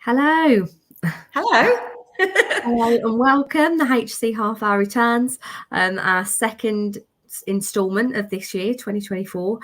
Hello. Hello. Hello and welcome. The HSE Half Hour returns, our second instalment of this year, 2024.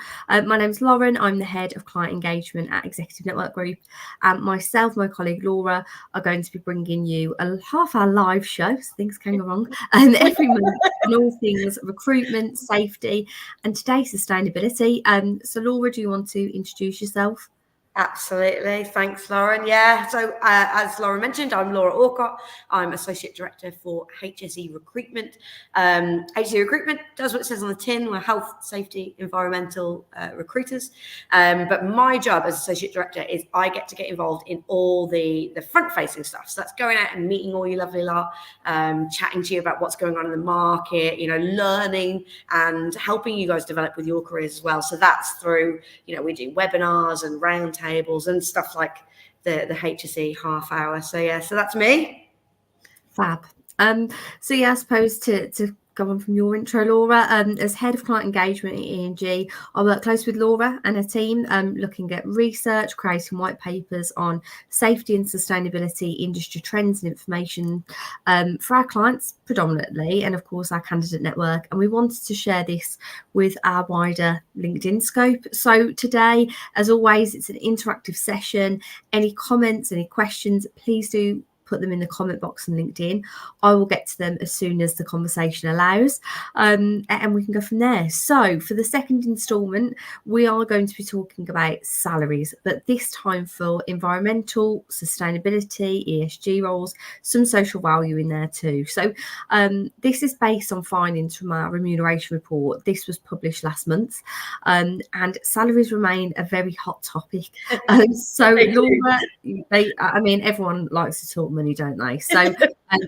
My name's Lauren. I'm the Head of Client Engagement at Executive Network Group. Myself, my colleague Laura, are going to be bringing you a half-hour live show, so things can go wrong, every month on all things recruitment, safety, and today sustainability. So Laura, do you want to introduce yourself? Absolutely. Thanks, Lauren. Yeah. So as Lauren mentioned, I'm Laura Orcott. I'm Associate Director for HSE Recruitment. HSE Recruitment does what it says on the tin. We're health, safety, environmental recruiters. But my job as Associate Director is I get to get involved in all the front-facing stuff. So that's going out and meeting all you lovely lot, chatting to you about what's going on in the market, learning and helping you guys develop with your careers as well. So that's through, we do webinars and round tables and stuff like the HSE Half Hour. So that's me. Fab. I suppose to go on from your intro, Laura, as Head of Client Engagement at E&G, I work close with Laura and her team, looking at research, creating white papers on safety and sustainability, industry trends and information for our clients predominantly, and of course our candidate network. And we wanted to share this with our wider LinkedIn scope. So today, as always, it's an interactive session. Any comments, any questions, please do put them in the comment box on LinkedIn. I will get to them as soon as the conversation allows, and we can go from there. So for the second instalment, we are going to be talking about salaries, but this time for environmental, sustainability, ESG roles, some social value in there too. So this is based on findings from our remuneration report. This was published last month, and salaries remain a very hot topic. So Laura, everyone likes to talk money, don't they? So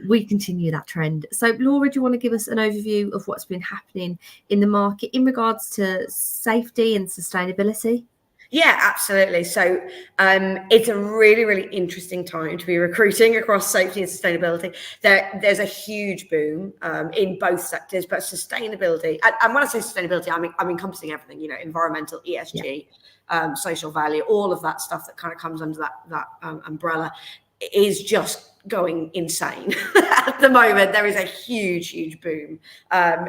we continue that trend. So Laura, do you want to give us an overview of what's been happening in the market in regards to safety and sustainability? Yeah, absolutely. So it's a really, really interesting time to be recruiting across safety and sustainability. There's a huge boom in both sectors, but sustainability, and when I say sustainability, I'm encompassing everything, environmental, ESG, social value, all of that stuff that kind of comes under that umbrella is just going insane at the moment. There is a huge boom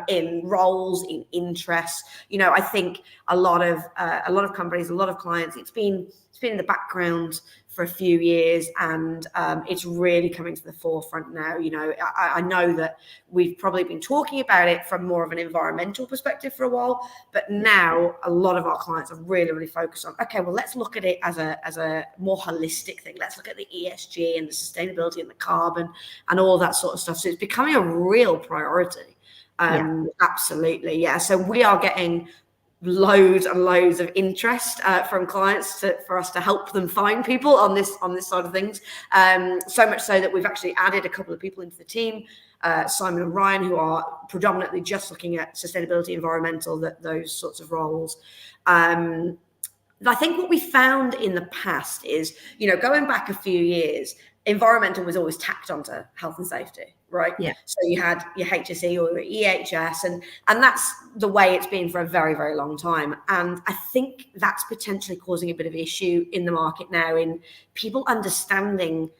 in roles, in interest. I think a lot of companies, a lot of clients, it's been in the background for a few years, and it's really coming to the forefront now. I know that we've probably been talking about it from more of an environmental perspective for a while, but now a lot of our clients are really, really focused on, okay, well, let's look at it as a more holistic thing. Let's look at the ESG and the sustainability and the carbon and all that sort of stuff. So it's becoming a real priority. Absolutely. Yeah. So we are getting loads and loads of interest from clients for us to help them find people on this side of things. So much so that we've actually added a couple of people into the team, Simon and Ryan, who are predominantly just looking at sustainability, environmental, those sorts of roles. I think what we found in the past is, going back a few years, environmental was always tacked onto health and safety, right? Yeah. So you had your HSE or your EHS, and that's the way it's been for a very, very long time. And I think that's potentially causing a bit of issue in the market now, in people understanding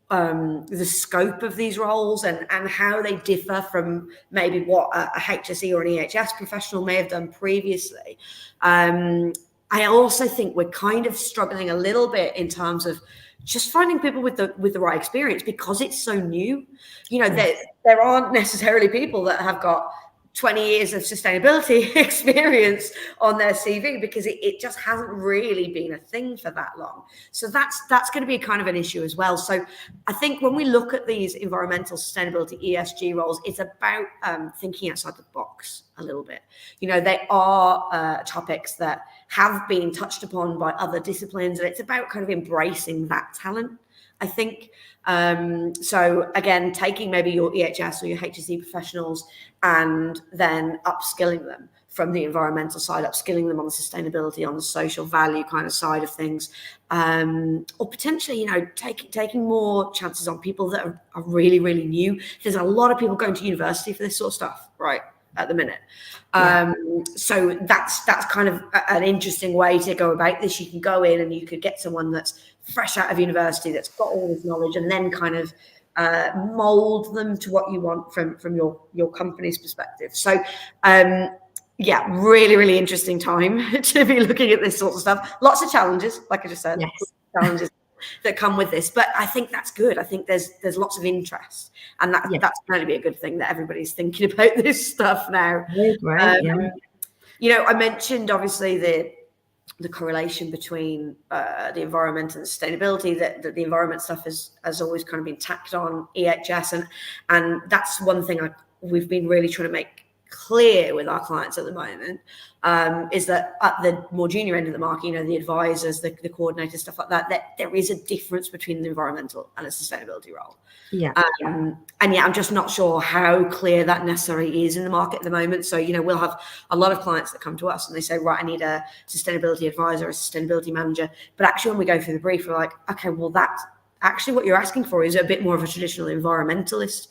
the scope of these roles and how they differ from maybe what a HSE or an EHS professional may have done previously. I also think we're kind of struggling a little bit in terms of just finding people with the right experience, because it's so new. There aren't necessarily people that have got 20 years of sustainability experience on their CV, because it just hasn't really been a thing for that long. So that's going to be kind of an issue as well. So I think when we look at these environmental, sustainability, ESG roles, it's about thinking outside the box a little bit. They are topics that have been touched upon by other disciplines, and it's about kind of embracing that talent, I think. So again, taking maybe your EHS or your HSE professionals and then upskilling them from the environmental side, upskilling them on the sustainability, on the social value kind of side of things, or potentially, taking more chances on people that are really, really new. There's a lot of people going to university for this sort of stuff, right? at the minute. So that's kind of an interesting way to go about this. You can go in and you could get someone that's fresh out of university, that's got all this knowledge, and then kind of mold them to what you want from your company's perspective. So yeah, really, really interesting time to be looking at this sort of stuff. Lots of challenges, like I just said, challenges that come with this, but I think that's good. I think there's lots of interest, and that's going to be a good thing that everybody's thinking about this stuff now. Right, You know, I mentioned obviously the correlation between the environment and sustainability, that the environment stuff has always kind of been tacked on EHS, and that's one thing we've been really trying to make clear with our clients at the moment, is that at the more junior end of the market, you know, the advisors, the coordinators, stuff like that there is a difference between the environmental and a sustainability role. And I'm just not sure how clear that necessarily is in the market at the moment. So, you know, we'll have a lot of clients that come to us and they say, right, I need a sustainability advisor, a sustainability manager. But actually, when we go through the brief, we're like, okay, well, that's actually what you're asking for is a bit more of a traditional environmentalist,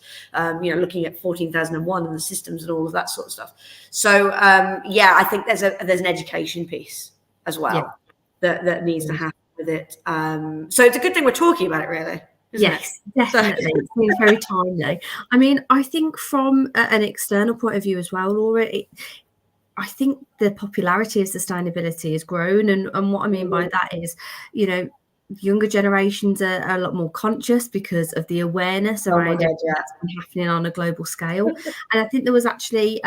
you know, looking at 14,001 and the systems and all of that sort of stuff. So, I think there's an education piece as well that needs to happen with it. So it's a good thing we're talking about it, really. Yes, definitely. It seems very timely. I mean, I think from an external point of view as well, Laura, I think the popularity of sustainability has grown. And what I mean by that is, you know, younger generations are a lot more conscious because of the awareness around everything that's been happening on a global scale. And I think there was actually,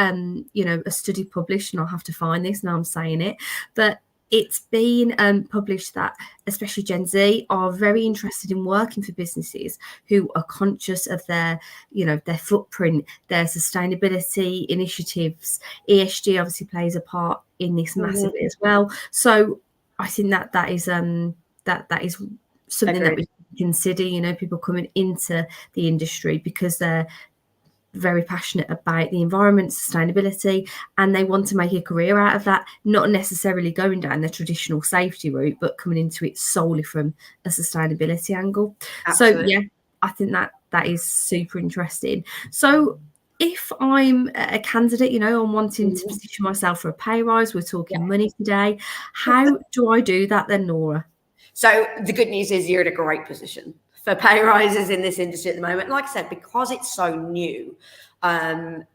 you know, a study published, and I'll have to find this, now I'm saying it, but it's been published that especially Gen Z are very interested in working for businesses who are conscious of their, you know, their footprint, their sustainability initiatives. ESG obviously plays a part in this massively as well. So I think that is that is something that we consider, you know, people coming into the industry because they're very passionate about the environment, sustainability, and they want to make a career out of that, not necessarily going down the traditional safety route, but coming into it solely from a sustainability angle. Absolutely. So yeah, I think that is super interesting. So if I'm a candidate, you know, I'm wanting to position myself for a pay rise, we're talking money today, how do I do that then, Laura? So the good news is you're in a great position for pay rises in this industry at the moment. Like I said, because it's so new,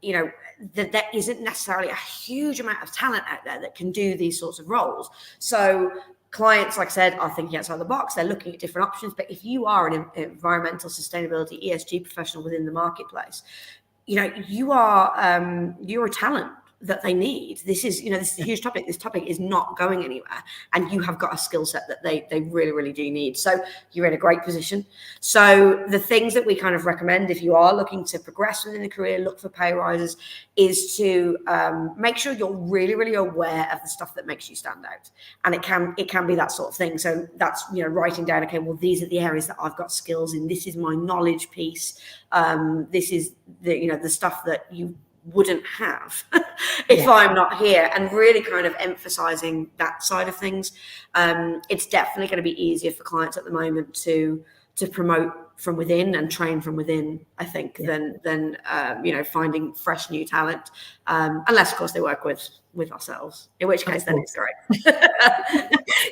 you know, that there isn't necessarily a huge amount of talent out there that can do these sorts of roles. So clients, like I said, are thinking outside the box. They're looking at different options. But if you are an environmental sustainability ESG professional within the marketplace, you know, you're a talent that they need. This is a huge topic. This topic is not going anywhere, and you have got a skill set that they really, really do need. So you're in a great position. So the things that we kind of recommend if you are looking to progress within the career, look for pay rises, is to make sure you're really, really aware of the stuff that makes you stand out. And it can be that sort of thing. So that's, you know, writing down, okay, well, these are the areas that I've got skills in. This is my knowledge piece. This is the stuff that you wouldn't have if I'm not here, and really kind of emphasizing that side of things. It's definitely going to be easier for clients at the moment to promote from within and train from within, I think, than you know, finding fresh new talent, unless of course they work with ourselves, in which case then it's great.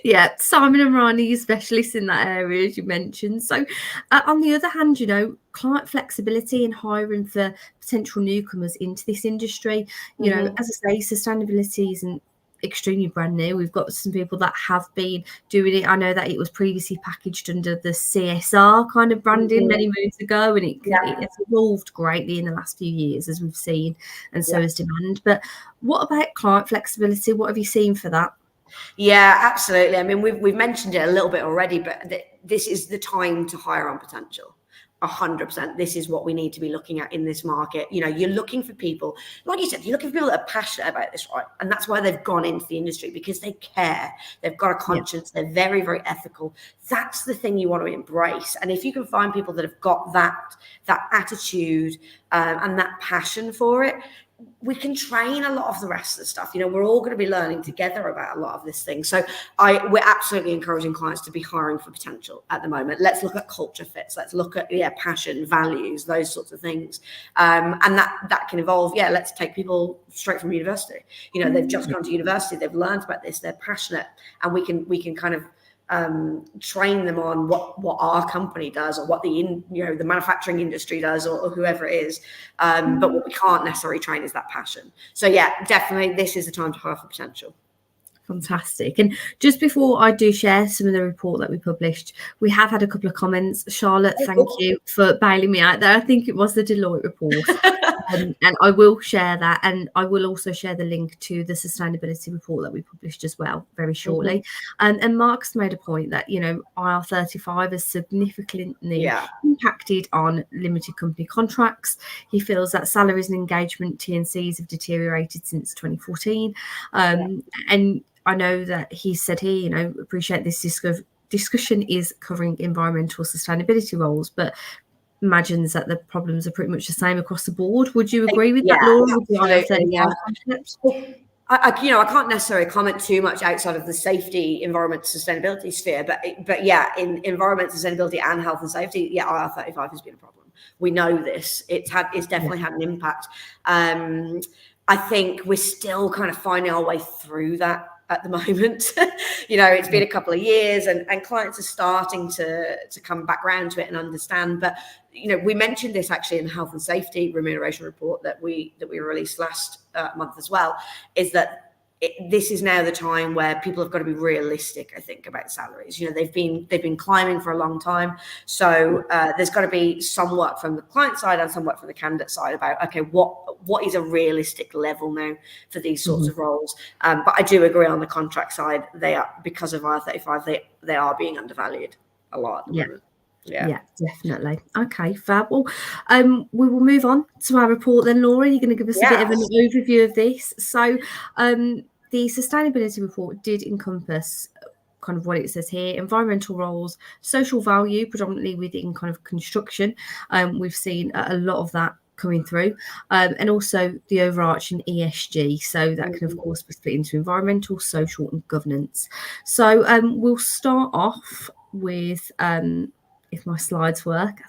Yeah, Simon and Rani are specialists in that area, as you mentioned. So on the other hand, you know, client flexibility in hiring for potential newcomers into this industry, you know, as I say, sustainability isn't extremely brand new. We've got some people that have been doing it. I know that it was previously packaged under the CSR kind of branding many moons ago, and it's evolved greatly in the last few years, as we've seen, and so has demand. But what about client flexibility? What have you seen for that? Yeah, absolutely. I mean, we've mentioned it a little bit already, but this is the time to hire on potential. 100%. This is what we need to be looking at in this market. You know, you're looking for people, like you said, you're looking for people that are passionate about this, right? And that's why they've gone into the industry, because they care. They've got a conscience. They're very, very ethical. That's the thing you want to embrace. And if you can find people that have got that attitude and that passion for it, we can train a lot of the rest of the stuff. We're all going to be learning together about a lot of this thing. So we're absolutely encouraging clients to be hiring for potential at the moment. Let's look at culture fits. Let's look at passion, values, those sorts of things. And that can evolve. Yeah, let's take people straight from university. They've just gone to university. They've learned about this. They're passionate, and we can kind of train them on what our company does, or what the manufacturing industry does, or whoever it is. But what we can't necessarily train is that passion. So yeah, definitely this is the time to hire for potential. Fantastic. And just before I do share some of the report that we published, we have had a couple of comments. Charlotte, thank you for bailing me out there. I think it was the Deloitte report. And I will share that, and I will also share the link to the sustainability report that we published as well very shortly. And Mark's made a point that IR35 has significantly impacted on limited company contracts. He feels that salaries and engagement TNCs have deteriorated since 2014, and I know that he said here, appreciate this discussion is covering environmental sustainability roles, but imagines that the problems are pretty much the same across the board. Would you agree with that, Laura? I can't necessarily comment too much outside of the safety, environment, sustainability sphere, but yeah, in environment, sustainability, and health and safety, IR35 has been a problem. We know this. It's definitely had an impact. I think we're still kind of finding our way through that at the moment. It's been a couple of years, and clients are starting to come back around to it and understand. But we mentioned this actually in the health and safety remuneration report that we released last month as well, is that this is now the time where people have got to be realistic, I think, about salaries. They've been climbing for a long time, so there's got to be some work from the client side and some work from the candidate side about, okay, what is a realistic level now for these sorts of roles. But I do agree on the contract side, they are, because of IR35, they are being undervalued a lot at the moment. Yeah, definitely. Okay, fab. Well, we will move on to our report then. Laura, you're going to give us a bit of an overview of this. So the sustainability report did encompass kind of what it says here: environmental roles, social value, predominantly within kind of construction. We've seen a lot of that coming through, and also the overarching ESG. So that can, of course, be split into environmental, social, and governance. So we'll start off with if my slides work.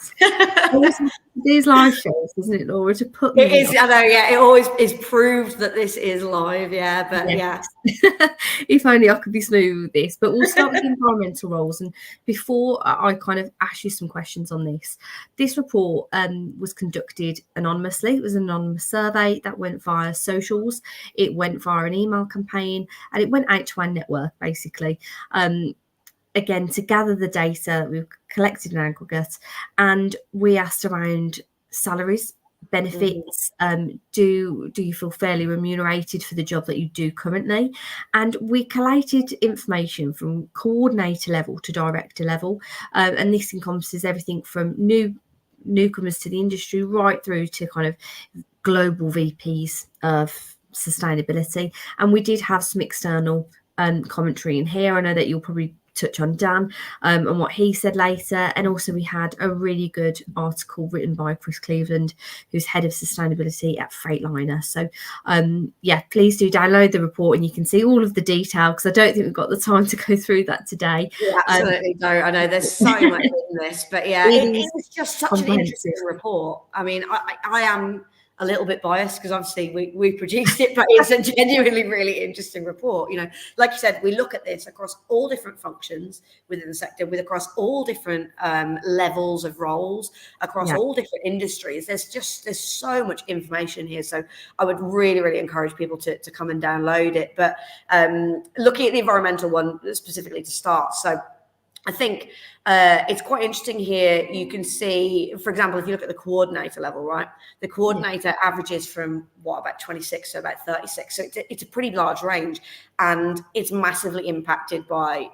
These live shows, isn't it, Laura? To put me it is. I know. Yeah, it always is proved that this is live. Yeah, but if only I could be smooth with this. But we'll start with environmental roles. And before I kind of ask you some questions on this report was conducted anonymously. It was an anonymous survey that went via socials. It went via an email campaign, and it went out to our network basically. Again, to gather the data that we've collected in aggregate, and we asked around salaries, benefits. Do you feel fairly remunerated for the job that you do currently? And we collated information from coordinator level to director level, and this encompasses everything from newcomers to the industry right through to kind of global VPs of sustainability. And we did have some external commentary in here. I know that you'll probably touch on Dan and what he said later. And also we had a really good article written by Chris Cleveland, who's head of sustainability at Freightliner. So please do download the report and you can see all of the detail, because I don't think we've got the time to go through that today. Yeah, absolutely don't. I know there's so much in this, but yeah, it is just such an interesting report. I mean, I am a little bit biased because obviously we produced it, but it's a genuinely really interesting report. Like you said, we look at this across all different functions within the sector, across all different levels of roles, across all different industries. There's so much information here. So I would really, really encourage people to come and download it. But looking at the environmental one specifically to start. So I think it's quite interesting here. You can see, for example, if you look at the coordinator level, right? The coordinator averages from about 26 to about 36. So it's a pretty large range, and it's massively impacted by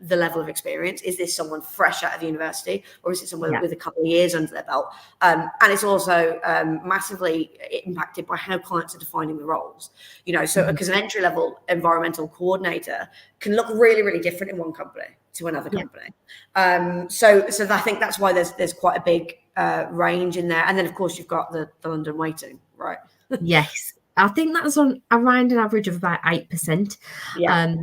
the level of experience. Is this someone fresh out of university, or is it someone with a couple of years under their belt? And it's also massively impacted by how clients are defining the roles. So because an entry-level environmental coordinator can look really, really different in one company to another company. So I think that's why there's quite a big range in there. And then of course you've got the London weighting, right? Yes, I think that's on around an average of about 8% Yeah.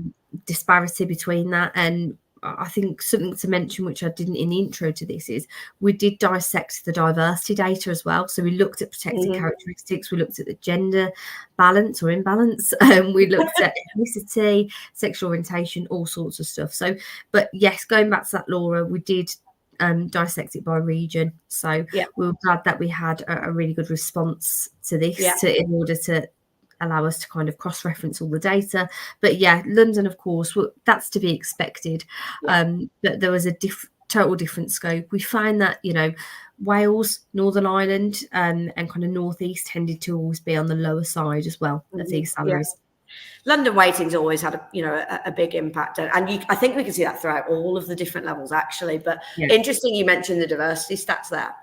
disparity between that. And I think something to mention, which I didn't in the intro to this, is we did dissect the diversity data as well. So we looked at protected characteristics, we looked at the gender balance or imbalance, we looked at ethnicity, sexual orientation, all sorts of stuff. So, but yes, going back to that, Laura, we did dissect it by region. So Yeah. we were glad that we had a really good response to this Yeah. in order to allow us to kind of cross-reference all the data. But yeah, London, of course, that's to be expected. But there was a total different scope. We find that, Wales, Northern Ireland, and kind of Northeast tended to always be on the lower side as well of these Yeah. salaries. London weighting's always had a big impact, and I think we can see that throughout all of the different levels actually. But interesting, you mentioned the diversity stats there,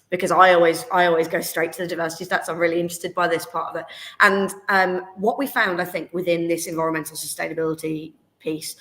because I always go straight to the diversity stats. I'm really interested by this part of it, and what we found, I think, within this environmental sustainability piece,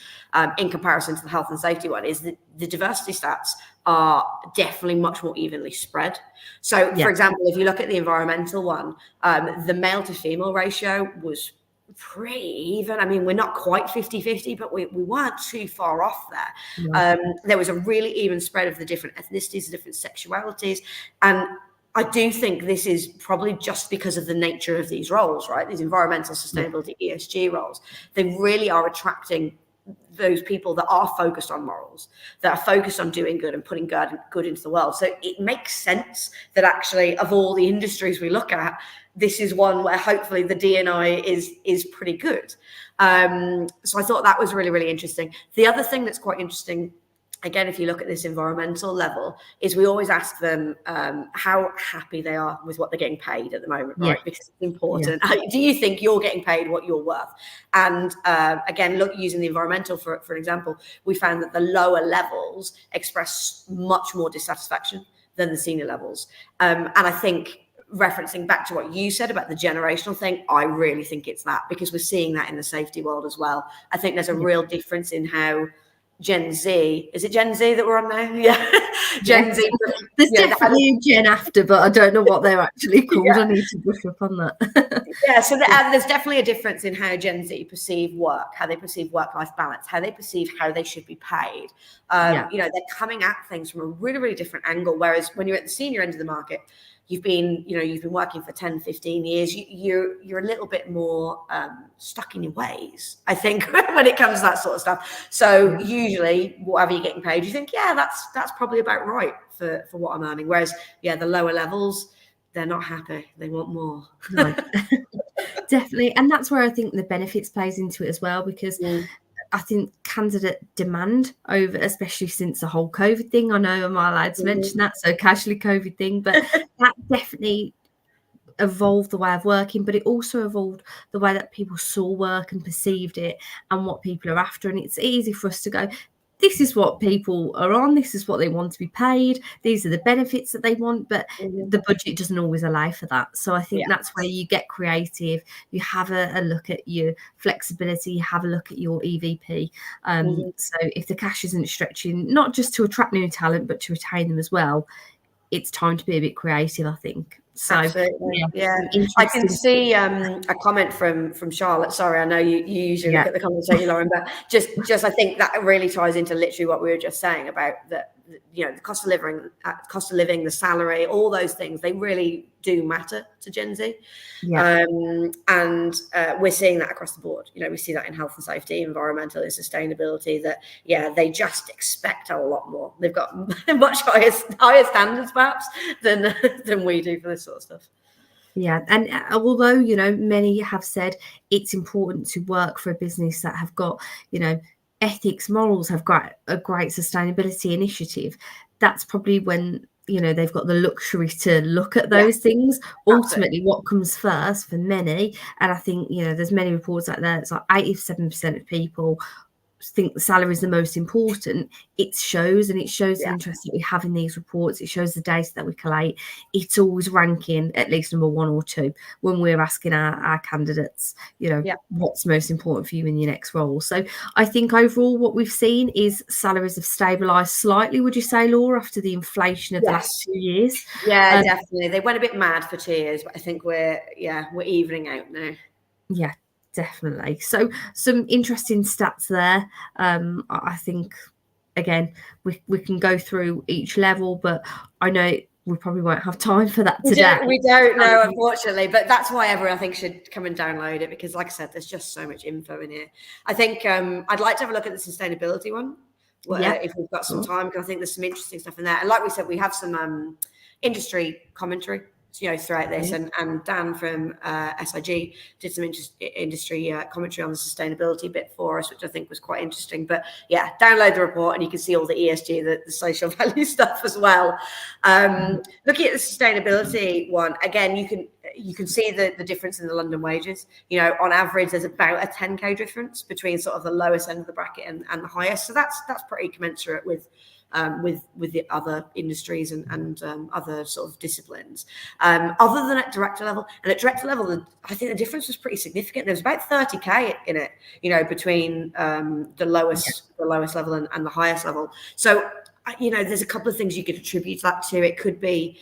in comparison to the health and safety one, is that the diversity stats are definitely much more evenly spread. So, for example, if you look at the environmental one, the male to female ratio was pretty even. I mean, we're not quite 50-50, but we weren't too far off there. There was a really even spread of the different ethnicities, the different sexualities. And I do think this is probably just because of the nature of these roles, right? These environmental sustainability, ESG roles. They really are attracting those people that are focused on morals, that are focused on doing good and putting good into the world. So it makes sense that actually, of all the industries we look at, this is one where hopefully the D&I is pretty good. So I thought that was really, really interesting. The other thing that's quite interesting, again, if you look at this environmental level, is we always ask them how happy they are with what they're getting paid at the moment, right? Because it's important. Do you think you're getting paid what you're worth? And again, using the environmental for an example, we found that the lower levels express much more dissatisfaction than the senior levels. And I think, referencing back to what you said about the generational thing, I really think it's that, because we're seeing that in the safety world as well. I think there's a real difference in how Gen Z, is it Gen Z that we're on now? Yeah. Gen Z. There's definitely a Gen after, but I don't know what they're actually called. I need to brush up on that. So there's definitely a difference in how Gen Z perceive work, how they perceive work-life balance, how they perceive how they should be paid. They're coming at things from a really, really different angle. Whereas when you're at the senior end of the market, you've been working for 10, 15 years, you're a little bit more stuck in your ways, I think, when it comes to that sort of stuff. So usually, whatever you're getting paid, you think, that's probably about right for what I'm earning. Whereas, the lower levels, they're not happy. They want more. No. Definitely. And that's where I think the benefits plays into it as well, because I think candidate demand over, especially since the whole COVID thing. I know I'm not allowed to mention that, so casually COVID thing, but that definitely evolved the way of working, but it also evolved the way that people saw work and perceived it and what people are after. And it's easy for us to go, this is what people are on, this is what they want to be paid, these are the benefits that they want, but the budget doesn't always allow for that. So I think that's where you get creative, you have a look at your flexibility, you have a look at your EVP. So if the cash isn't stretching, not just to attract new talent, but to retain them as well, it's time to be a bit creative, I think. So absolutely. I can see a comment from Charlotte. Sorry, I know you usually look at the comments, don't you, Lauren? But just I think that really ties into literally what we were just saying about the cost of living, the salary, all those things. They really do matter to Gen Z. And we're seeing that across the board. We see that in health and safety, environmental and sustainability, that they just expect a lot more. They've got much higher standards perhaps than we do for this sort of stuff. And although many have said it's important to work for a business that have got ethics, morals, have got a great sustainability initiative, that's probably when they've got the luxury to look at those things. Ultimately, what comes first for many, and I think there's many reports out there, it's like 87% of people think the salary is the most important, it shows, and it shows the Yeah. interest that we have in these reports. It shows the data that we collate. It's always ranking at least number 1 or 2 when we're asking our candidates, what's most important for you in your next role. So I think overall what we've seen is salaries have stabilised slightly, would you say, Laura, after the inflation of the last 2 years? Yeah, definitely. They went a bit mad for 2 years, but I think we're evening out now. Yeah, definitely. So some interesting stats there. I think, again, we can go through each level, but I know we probably won't have time for that today. We don't know, unfortunately, but that's why everyone, I think, should come and download it, because, like I said, there's just so much info in here. I think I'd like to have a look at the sustainability one, if we've got some time, because I think there's some interesting stuff in there. And like we said, we have some industry commentary, throughout this, and Dan from SIG did some industry commentary on the sustainability bit for us, which I think was quite interesting. But yeah, download the report and you can see all the ESG, the social value stuff as well. Looking at the sustainability one, again, you can see the difference in the London wages. On average, there's about a 10k difference between sort of the lowest end of the bracket and the highest. So that's pretty commensurate with the other industries and other sort of disciplines. Other than at director level, and at director level, I think the difference was pretty significant. There was about 30k in it, between the lowest level and the highest level. So, there's a couple of things you could attribute that to. It could be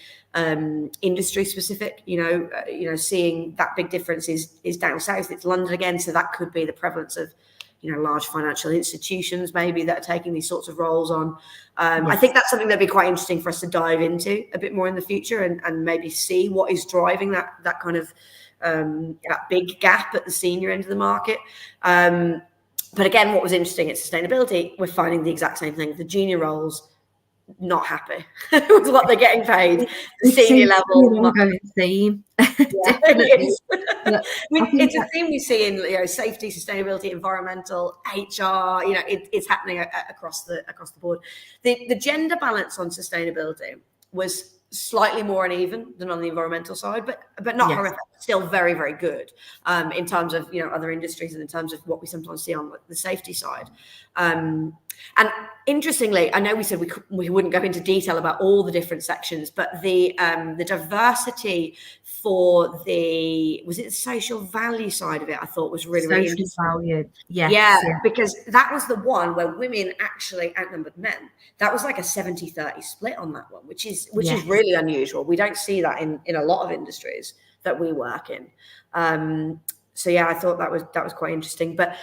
industry specific, seeing that big difference is down south. It's London again, so that could be the prevalence of large financial institutions maybe that are taking these sorts of roles on. I think that's something that'd be quite interesting for us to dive into a bit more in the future, and maybe see what is driving that kind of that big gap at the senior end of the market. But again, what was interesting at sustainability, we're finding the exact same thing. The junior roles, not happy with what they're getting paid. The senior level, theme. Definitely. It's a theme we see in safety, sustainability, environmental, HR. It's happening across the board. The gender balance on sustainability was slightly more uneven than on the environmental side, but not horrific. Still very, very good in terms of other industries, and in terms of what we sometimes see on the safety side. And interestingly, I know we said we wouldn't go into detail about all the different sections, but the diversity for the social value side of it, I thought was really, really interesting. Value. Because that was the one where women actually outnumbered men. That was like a 70-30 split on that one, which is really unusual. We don't see that in a lot of industries that we work in. So yeah, I thought that was quite interesting. But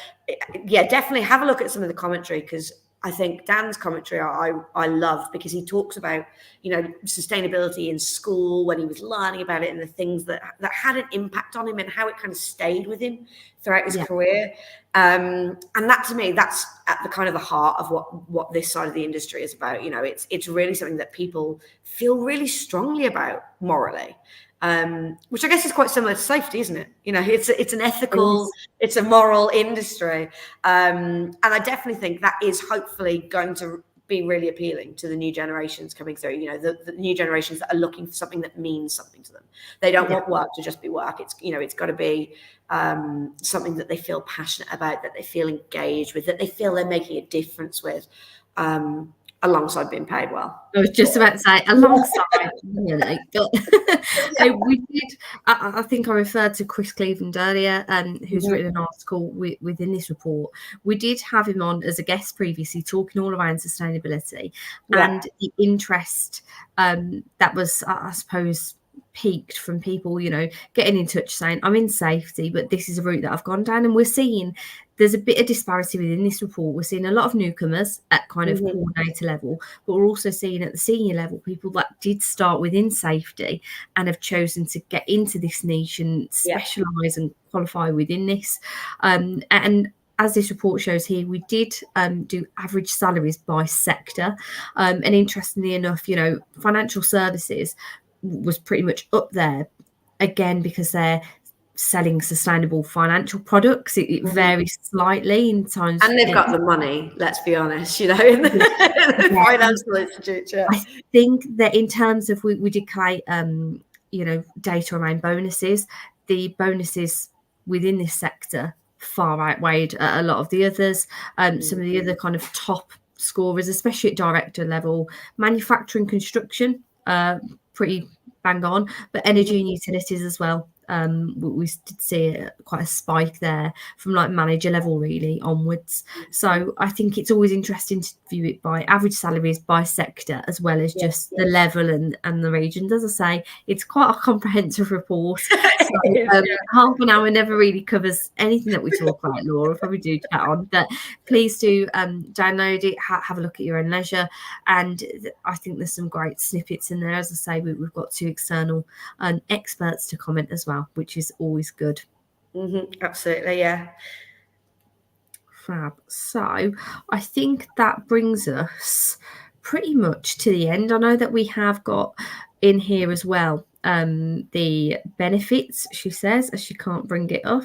yeah, definitely have a look at some of the commentary, because I think Dan's commentary I love, because he talks about sustainability in school when he was learning about it, and the things that had an impact on him and how it kind of stayed with him throughout his career. And that, to me, that's at the kind of the heart of what this side of the industry is about. It's really something that people feel really strongly about morally. Which I guess is quite similar to safety, isn't it? It's an ethical, it's a moral industry. And I definitely think that is hopefully going to be really appealing to the new generations coming through, the new generations that are looking for something that means something to them. They don't want work to just be work. It's got to be something that they feel passionate about, that they feel engaged with, that they feel they're making a difference with. Alongside being paid well. I was just about to say alongside, but we did. I think I referred to Chris Cleveland earlier, who's written an article within this report. We did have him on as a guest previously, talking all around sustainability and the interest that was, I suppose, peaked from people, getting in touch saying, I'm in safety, but this is a route that I've gone down. And we're seeing there's a bit of disparity within this report. We're seeing a lot of newcomers at kind of coordinator level, but we're also seeing at the senior level people that did start within safety and have chosen to get into this niche and specialise and qualify within this. And as this report shows here, we did do average salaries by sector. And interestingly enough, financial services was pretty much up there, again, because they're selling sustainable financial products. It varies slightly in times, and they've got the money, let's be honest, in the financial institute. I think that in terms of we did collate data around bonuses. The bonuses within this sector far outweighed a lot of the others. Some of the other kind of top scorers, especially at director level, manufacturing, construction, pretty bang on, but energy and utilities as well. We did see quite a spike there from like manager level really onwards. So I think it's always interesting to view it by average salaries by sector as well as just the level and the regions. As I say, it's quite a comprehensive report. So, half an hour never really covers anything that we talk about, Laura. Probably do chat on, but please do download it, have a look at your own leisure. And I think there's some great snippets in there. As I say, we've got 2 external experts to comment as well, which is always good. Absolutely, yeah. Fab. So I think that brings us pretty much to the end. I know that we have got in here as well the benefits, she says, as she can't bring it up.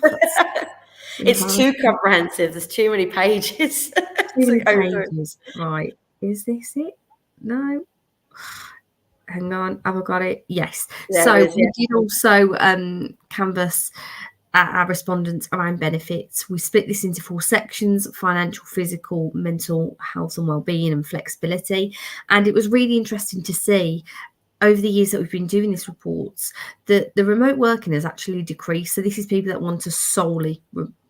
It's too comprehensive. There's too many pages. Too many pages. Right. Is this it? No. Hang on. Have I got it? Yes. So we did also canvass our respondents around benefits. We split this into 4 sections: financial, physical, mental health and wellbeing, and flexibility. And it was really interesting to see over the years that we've been doing these reports that the remote working has actually decreased. So this is people that want to solely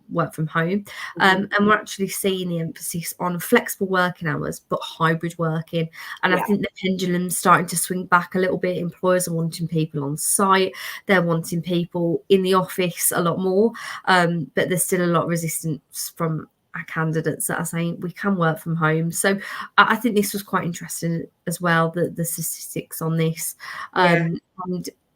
work from home. And we're actually seeing the emphasis on flexible working hours, but hybrid working. And I think the pendulum's starting to swing back a little bit. Employers are wanting people on site. They're wanting people in the office a lot more. But there's still a lot of resistance from our candidates that are saying we can work from home. So I think this was quite interesting as well, the statistics on this. And,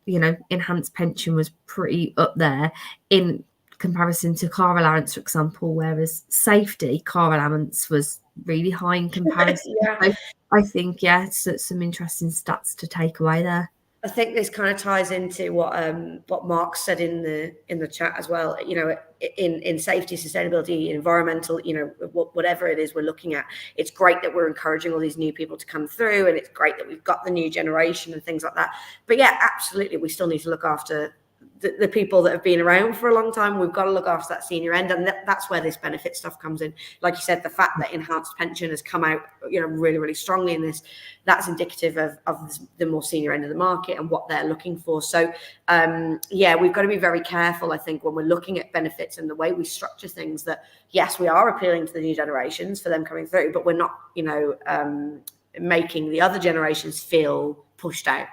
you know, enhanced pension was pretty up there in comparison to car allowance, for example, whereas safety car allowance was really high in comparison. So I think, so some interesting stats to take away there. I think this kind of ties into what Mark said in the chat as well. You know, in safety, sustainability, environmental, you know, whatever it is we're looking at, it's great that we're encouraging all these new people to come through, and it's great that we've got the new generation and things like that. But yeah, absolutely, we still need to look after the people that have been around for a long time. We've got to look after that senior end, and that's where this benefit stuff comes in. Like you said, the fact that enhanced pension has come out, you know, really, really strongly in this, that's indicative of the more senior end of the market and what they're looking for. So, we've got to be very careful, I think, when we're looking at benefits and the way we structure things, that yes, we are appealing to the new generations for them coming through, but we're not, you know, making the other generations feel pushed out.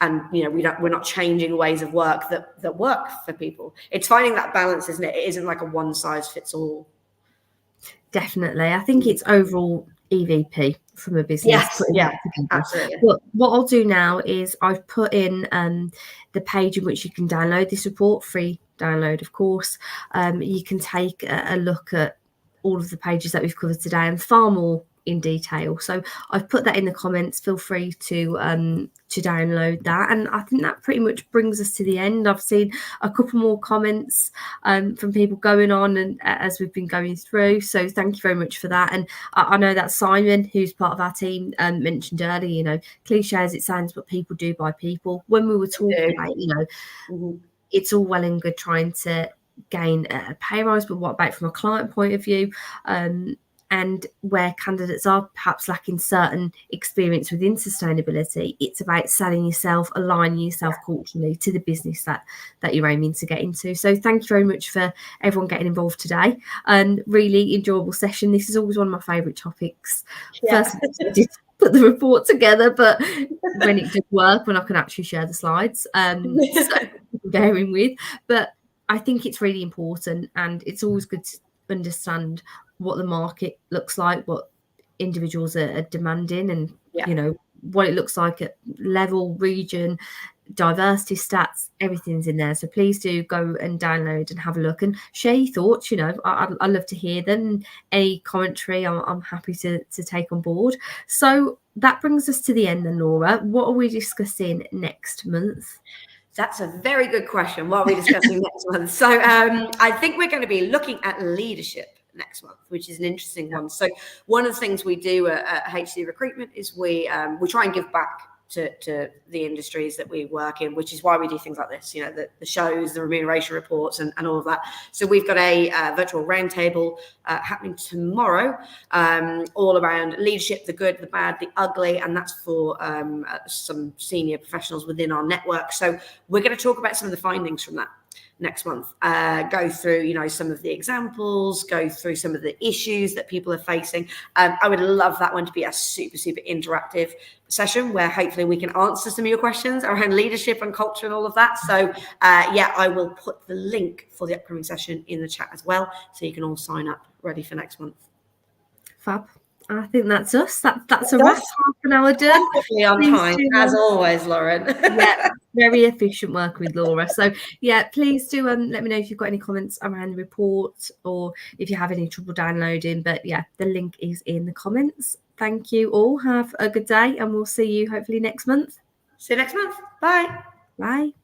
And, you know, we're not changing ways of work that work for people. It's finding that balance, isn't it? It isn't like a one size fits all. Definitely. I think it's overall EVP from a business. Yes, absolutely. But what I'll do now is I've put in the page in which you can download this report, free download, of course. You can take a look at all of the pages that we've covered today and far more in detail. So I've put that in the comments. Feel free to download that. And I think that pretty much brings us to the end. I've seen a couple more comments from people going on and as we've been going through. So thank you very much for that. And I know that Simon, who's part of our team, mentioned earlier, you know, cliche as it sounds, but people do buy people. When we were talking about, you know, it's all well and good trying to gain a pay rise, but what about from a client point of view? And where candidates are perhaps lacking certain experience within sustainability, it's about selling yourself, aligning yourself culturally to the business that you're aiming to get into. So thank you very much for everyone getting involved today. And really enjoyable session. This is always one of my favourite topics. First, I did put the report together, but when it did work, when I can actually share the slides, so bearing with. But I think it's really important, and it's always good to understand what the market looks like, what individuals are demanding, and you know what it looks like at level, region, diversity stats, everything's in there. So please do go and download and have a look and share your thoughts. You know, I love to hear them. Any commentary, I'm happy to take on board. So that brings us to the end then, Laura. What are we discussing next month? That's a very good question. What are we discussing next month? So I think we're going to be looking at leadership next month, which is an interesting one. So one of the things we do at HSE Recruitment is we try and give back to the industries that we work in, which is why we do things like this, the shows, the remuneration reports, and all of that. So we've got a virtual roundtable happening tomorrow, all around leadership, the good, the bad, the ugly, and that's for some senior professionals within our network. So we're going to talk about some of the findings from that next month, go through, some of the examples, go through some of the issues that people are facing. I would love that one to be a super, super interactive session where hopefully we can answer some of your questions around leadership and culture and all of that. So I will put the link for the upcoming session in the chat as well, so you can all sign up ready for next month. Fab. I think that's us. That's a wrap. Half an hour done. Perfectly on time, as always, Lauren. Yeah, very efficient work with Laura. So yeah, please do let me know if you've got any comments around the report or if you have any trouble downloading. But yeah, the link is in the comments. Thank you all. Have a good day, and we'll see you hopefully next month. See you next month. Bye. Bye.